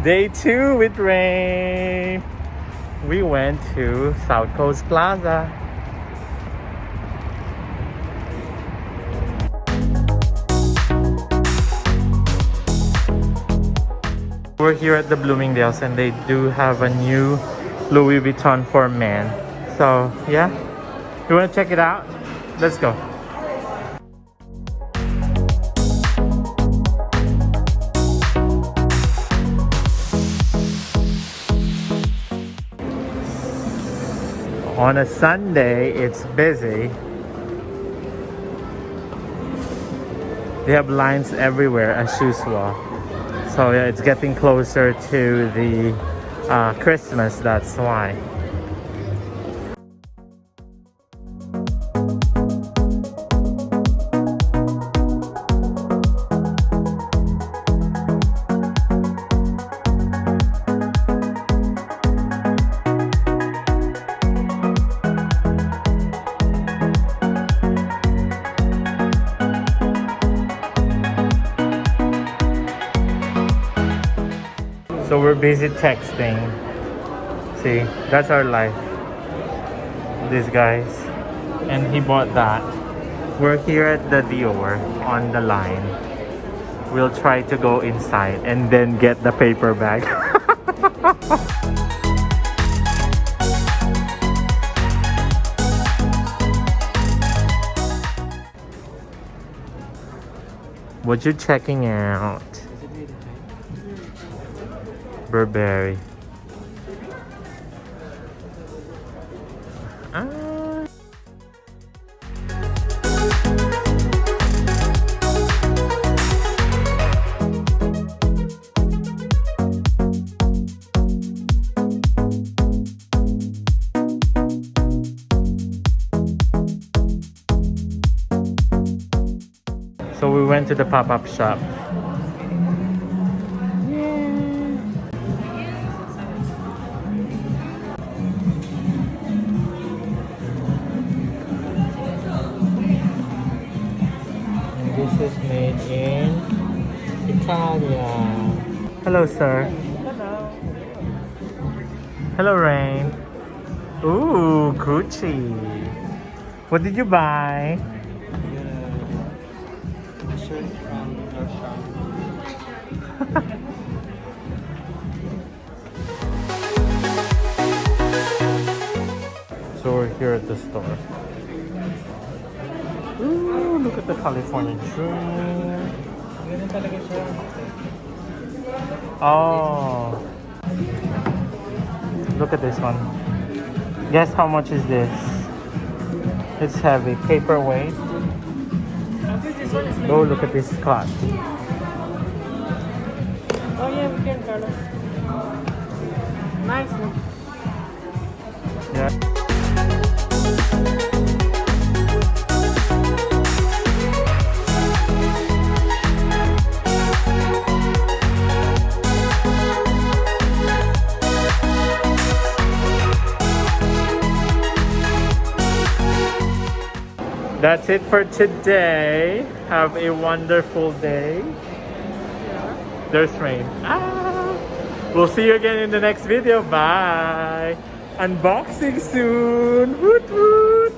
Day 2 with Rain. We went to South Coast Plaza. We're here at the Bloomingdale's and they do have a new Louis Vuitton for men. So yeah, you want to check it out? Let's go. On a Sunday, it's busy. They have lines everywhere as usual. So yeah, it's getting closer to the Christmas, that's why. So we're busy texting. See, that's our life. These guys. And he bought that. We're here at the Dior on the line. We'll try to go inside and then get the paper bag. What you checking out? Burberry. So we went to the pop-up shop. This is made in Italia. Hello, sir. Hello. Hello, Rain. Ooh, Gucci. What did you buy? A shirt from Nordstrom. So we're here at the store. Ooh, look at the California dream. Ganun talaga siya. Oh. Look at this one. Guess how much is this? It's heavy. Paperweight. I think this one is like... Oh, look at this clutch. Oh yeah, we can, Carlo. Nice, no? Yeah. That's it for today. Have a wonderful day. There's rain. We'll see you again in the next video. Bye. Unboxing soon. Woot woot.